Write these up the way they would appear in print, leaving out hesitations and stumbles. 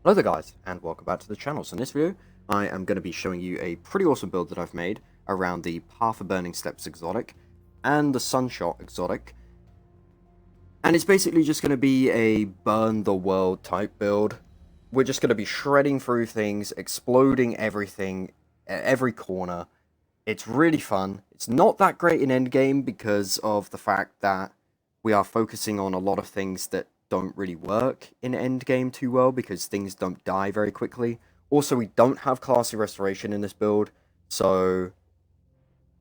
Hello there guys, and welcome back to the channel. So in this video, I am going to be showing you a pretty awesome build that I've made around the Path of Burning Steps exotic and the Sunshot exotic. And it's basically just going to be a burn the world type build. We're just going to be shredding through things, exploding everything at every corner. It's really fun. It's not that great in endgame because of the fact that we are focusing on a lot of things that don't really work in endgame too well because things don't die very quickly. Also, we don't have classy restoration in this build, so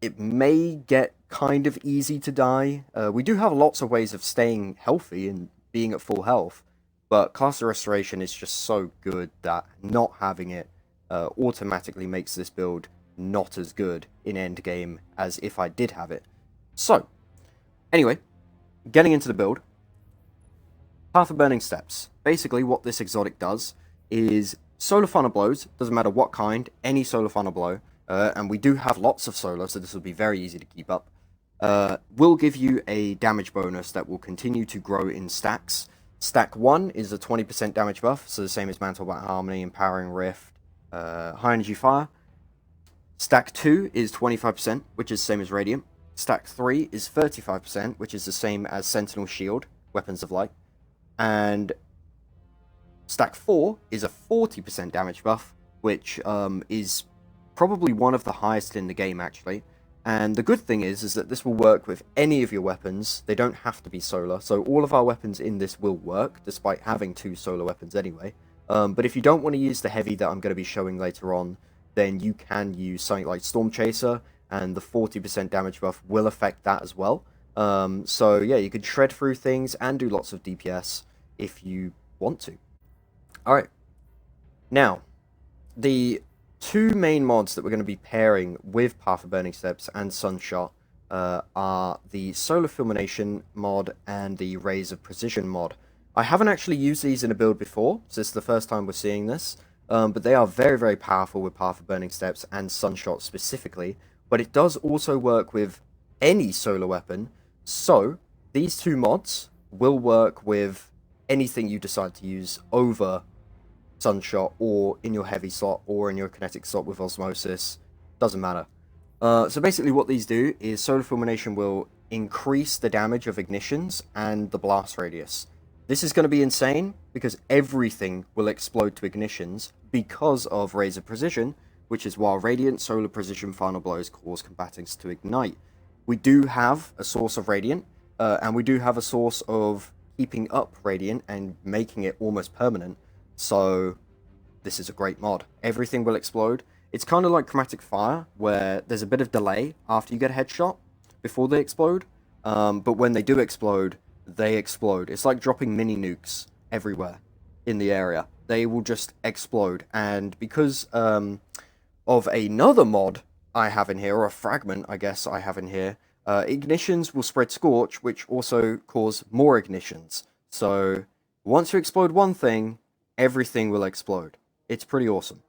it may get kind of easy to die. We do have lots of ways of staying healthy and being at full health, but classy restoration is just so good that not having it automatically makes this build not as good in endgame as if I did have it. So, anyway, getting into the build. Path of Burning Steps. Basically, what this exotic does is solar funnel blows, doesn't matter what kind, any solar funnel blow, and we do have lots of solar, so this will be very easy to keep up, will give you a damage bonus that will continue to grow in stacks. Stack 1 is a 20% damage buff, so the same as Mantle Bat Harmony, Empowering Rift, High Energy Fire. Stack 2 is 25%, which is the same as Radiant. Stack 3 is 35%, which is the same as Sentinel Shield, Weapons of Light. And stack 4 is a 40% damage buff, which is probably one of the highest in the game, actually. And the good thing is that this will work with any of your weapons. They don't have to be solar, so all of our weapons in this will work, despite having 2 solar weapons anyway. But if you don't want to use the heavy that I'm going to be showing later on, then you can use something like Storm Chaser, and the 40% damage buff will affect that as well. So yeah, you could shred through things and do lots of DPS if you want to. Alright, now, the two main mods that we're going to be pairing with Path of Burning Steps and Sunshot are the Solar Fulmination mod and the Rays of Precision mod. I haven't actually used these in a build before, so this is the first time we're seeing this, but they are very, very powerful with Path of Burning Steps and Sunshot specifically, but it does also work with any solar weapon. So, these two mods will work with anything you decide to use over Sunshot, or in your heavy slot, or in your kinetic slot with Osmosis. Doesn't matter. So basically what these do is Solar Fulmination will increase the damage of ignitions and the blast radius. This is going to be insane, because everything will explode to ignitions because of Rays of Precision, which is while Radiant Solar Precision Final Blows cause combatants to ignite. We do have a source of Radiant, and we do have a source of keeping up Radiant and making it almost permanent, so this is a great mod. Everything will explode. It's kind of like Chromatic Fire, where there's a bit of delay after you get a headshot before they explode, but when they do explode, they explode. It's like dropping mini nukes everywhere in the area. They will just explode, and because of another mod I have in here, or a fragment, I guess I have in here, ignitions will spread Scorch, which also cause more ignitions. So, once you explode one thing, everything will explode. It's pretty awesome.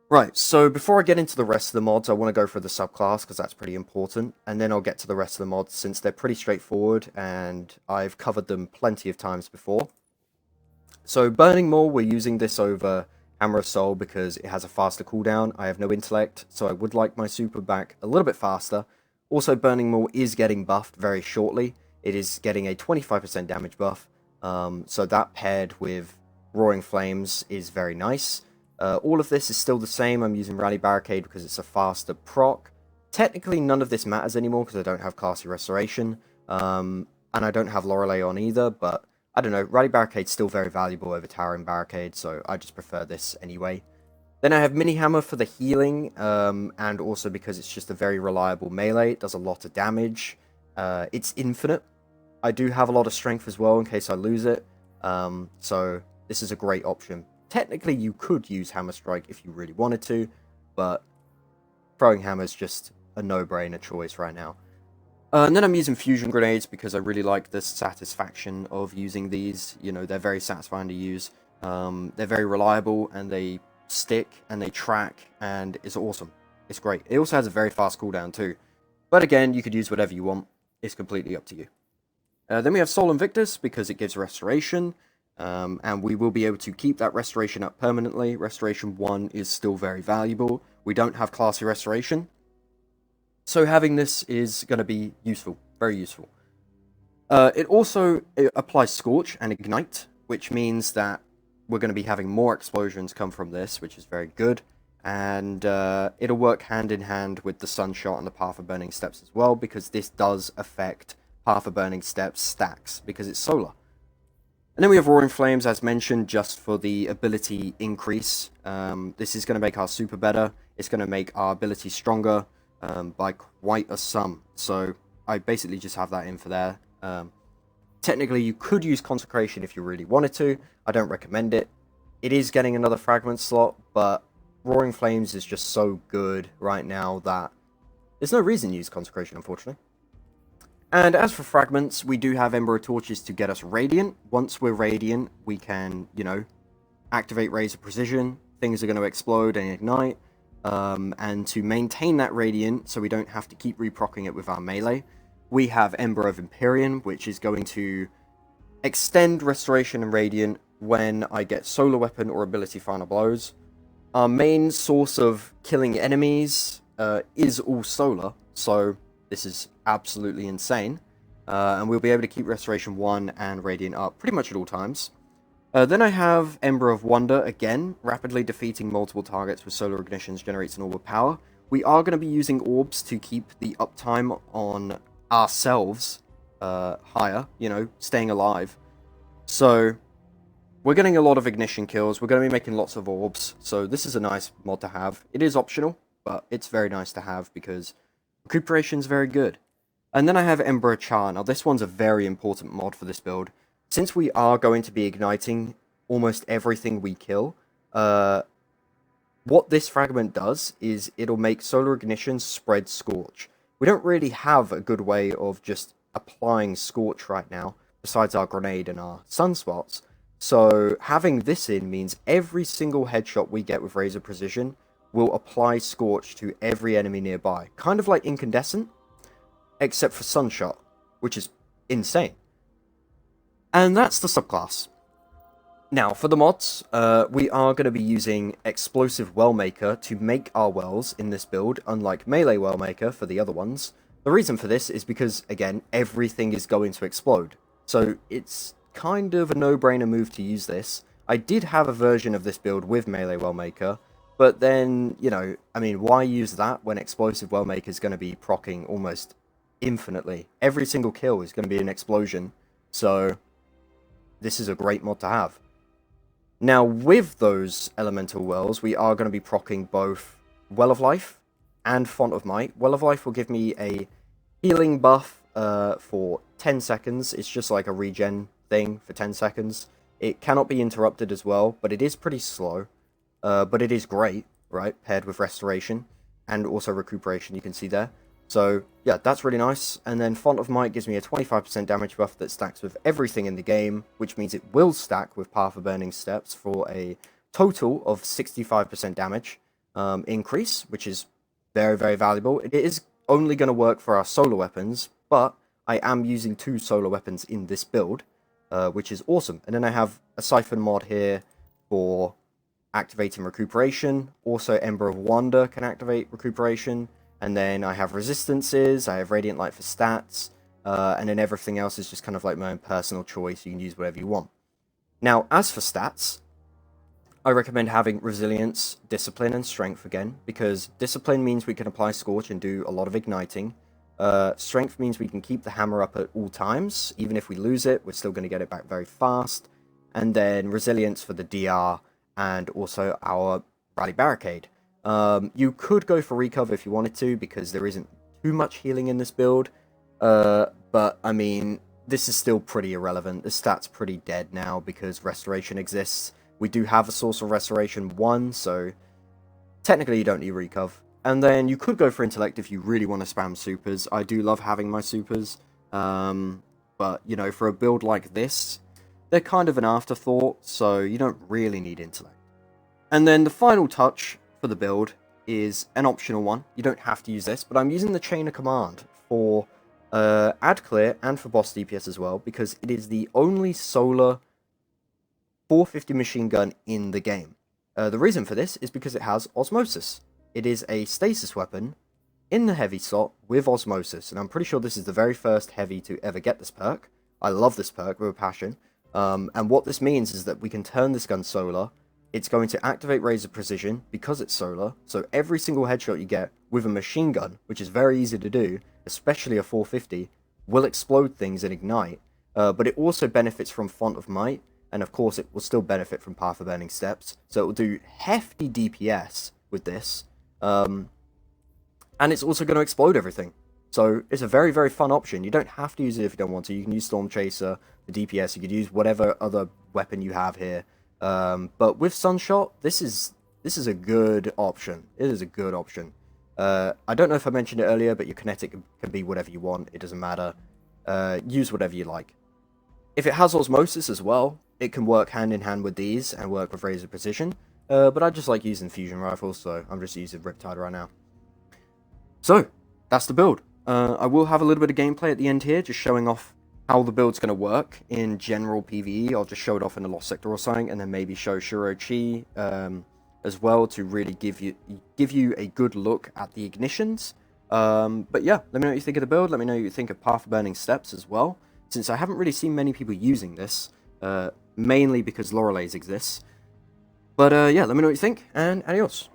Right, so before I get into the rest of the mods, I want to go for the subclass, because that's pretty important, and then I'll get to the rest of the mods, since they're pretty straightforward, and I've covered them plenty of times before. So, Burning Maul, we're using this over Hammer of Soul because it has a faster cooldown. I have no intellect, so I would like my super back a little bit faster. Also, Burning Maul is getting buffed very shortly. It is getting a 25% damage buff, so that paired with Roaring Flames is very nice. All of this is still the same. I'm using Rally Barricade because it's a faster proc. Technically, none of this matters anymore because I don't have Classy Restoration, and I don't have Loreley on either, but I don't know, Rally Barricade's still very valuable over Towering Barricade, so I just prefer this anyway. Then I have Mini Hammer for the healing, and also because it's just a very reliable melee. It does a lot of damage. It's infinite. I do have a lot of strength as well in case I lose it, so this is a great option. Technically, you could use Hammer Strike if you really wanted to, but throwing Hammer is just a no-brainer choice right now. And then I'm using Fusion Grenades because I really like the satisfaction of using these. You know, they're very satisfying to use. They're very reliable, and they stick, and they track, and it's awesome. It's great. It also has a very fast cooldown too. But again, you could use whatever you want. It's completely up to you. Then we have Soul Invictus because it gives restoration. and we will be able to keep that restoration up permanently. Restoration 1 is still very valuable. We don't have classy restoration, so having this is going to be useful, very useful. It also applies Scorch and Ignite, which means that we're going to be having more explosions come from this, which is very good. And it'll work hand in hand with the Sunshot and the Path of Burning Steps as well, because this does affect Path of Burning Steps stacks, because it's solar. And then we have Roaring Flames, as mentioned, just for the ability increase. This is going to make our super better. It's going to make our ability stronger by quite a sum. So I basically just have that in for there. Technically, you could use Consecration if you really wanted to. I don't recommend it. It is getting another Fragment slot, but Roaring Flames is just so good right now that there's no reason to use Consecration, unfortunately. And as for Fragments, we do have Ember of Torches to get us Radiant. Once we're Radiant, we can, you know, activate Razor Precision. Things are going to explode and ignite. And to maintain that Radiant, so we don't have to keep reprocking it with our melee, we have Ember of Empyrean, which is going to extend Restoration and Radiant when I get Solar Weapon or Ability Final Blows. Our main source of killing enemies is all solar, so this is absolutely insane. And we'll be able to keep Restoration 1 and Radiant up pretty much at all times. Then I have Ember of Wonder, again, rapidly defeating multiple targets with solar ignitions generates an orb of power. We are going to be using orbs to keep the uptime on ourselves higher, you know, staying alive. So we're getting a lot of ignition kills. We're going to be making lots of orbs, so this is a nice mod to have. It is optional, but it's very nice to have because recuperation is very good. And then I have Ember of Char. Now this one's a very important mod for this build. Since we are going to be igniting almost everything we kill, what this fragment does is it'll make solar ignition spread Scorch. We don't really have a good way of just applying Scorch right now, besides our grenade and our sunspots. So having this in means every single headshot we get with Razor Precision will apply Scorch to every enemy nearby. Kind of like Incandescent, except for Sunshot, which is insane. And that's the subclass. Now, for the mods, we are going to be using Explosive Wellmaker to make our wells in this build, unlike Melee Wellmaker for the other ones. The reason for this is because, again, everything is going to explode. So it's kind of a no-brainer move to use this. I did have a version of this build with Melee Wellmaker, but then, you know, I mean, why use that when Explosive Wellmaker is going to be proccing almost infinitely? Every single kill is going to be an explosion, so this is a great mod to have. Now, with those elemental wells, we are going to be proccing both Well of Life and Font of Might. Well of Life will give me a healing buff for 10 seconds. It's just like a regen thing for 10 seconds. It cannot be interrupted as well, but it is pretty slow. But it is great, right? Paired with Restoration and also Recuperation, you can see there. So, yeah, that's really nice. And then Font of Might gives me a 25% damage buff that stacks with everything in the game, which means it will stack with Path of Burning Steps for a total of 65% damage increase, which is very, very valuable. It is only going to work for our solar weapons, but I am using 2 solar weapons in this build, which is awesome. And then I have a Siphon mod here for activating Recuperation. Also, Ember of Wonder can activate Recuperation. And then I have Resistances, I have Radiant Light for stats, and then everything else is just kind of like my own personal choice. You can use whatever you want. Now, as for stats, I recommend having Resilience, Discipline, and Strength again, because Discipline means we can apply Scorch and do a lot of igniting. Strength means we can keep the hammer up at all times. Even if we lose it, we're still going to get it back very fast. And then Resilience for the DR, and also our Rally Barricade. You could go for Recover if you wanted to, because there isn't too much healing in this build. But, I mean, this is still pretty irrelevant. The stat's pretty dead now because Restoration exists. We do have a source of Restoration 1, so technically you don't need Recover. And then you could go for Intellect if you really want to spam supers. I do love having my supers. But, you know, for a build like this, they're kind of an afterthought, so you don't really need Intellect. And then the final touch for the build is an optional one. You don't have to use this, but I'm using the Chain of Command for ad clear and for boss DPS as well, because it is the only solar 450 machine gun in the game. The reason for this is because it has Osmosis. It is a stasis weapon in the heavy slot with Osmosis, and I'm pretty sure this is the very first heavy to ever get this perk. I love this perk with a passion, and what this means is that we can turn this gun solar. It's going to activate Razor Precision because it's solar, so every single headshot you get with a machine gun, which is very easy to do, especially a 450, will explode things and ignite, but it also benefits from Font of Might, and of course it will still benefit from Path of Burning Steps, so it will do hefty DPS with this, and it's also going to explode everything. So it's a very, very fun option. You don't have to use it if you don't want to. You can use Storm Chaser, the DPS, you could use whatever other weapon you have here. But with Sunshot, this is a good option. It is a good option. I don't know if I mentioned it earlier, but your kinetic can be whatever you want. It doesn't matter. Use whatever you like. If it has Osmosis as well, it can work hand in hand with these and work with Razor Precision. But I just like using Fusion Rifles, so I'm just using Riptide right now. So, that's the build. I will have a little bit of gameplay at the end here, just showing off how the build's going to work in general PvE. I'll just show it off in a Lost Sector or something, and then maybe show Shirochi as well to really give you a good look at the ignitions. But yeah, let me know what you think of the build. Let me know what you think of Path of Burning Steps as well, since I haven't really seen many people using this, mainly because Loreley's exists. But yeah, let me know what you think, and adios.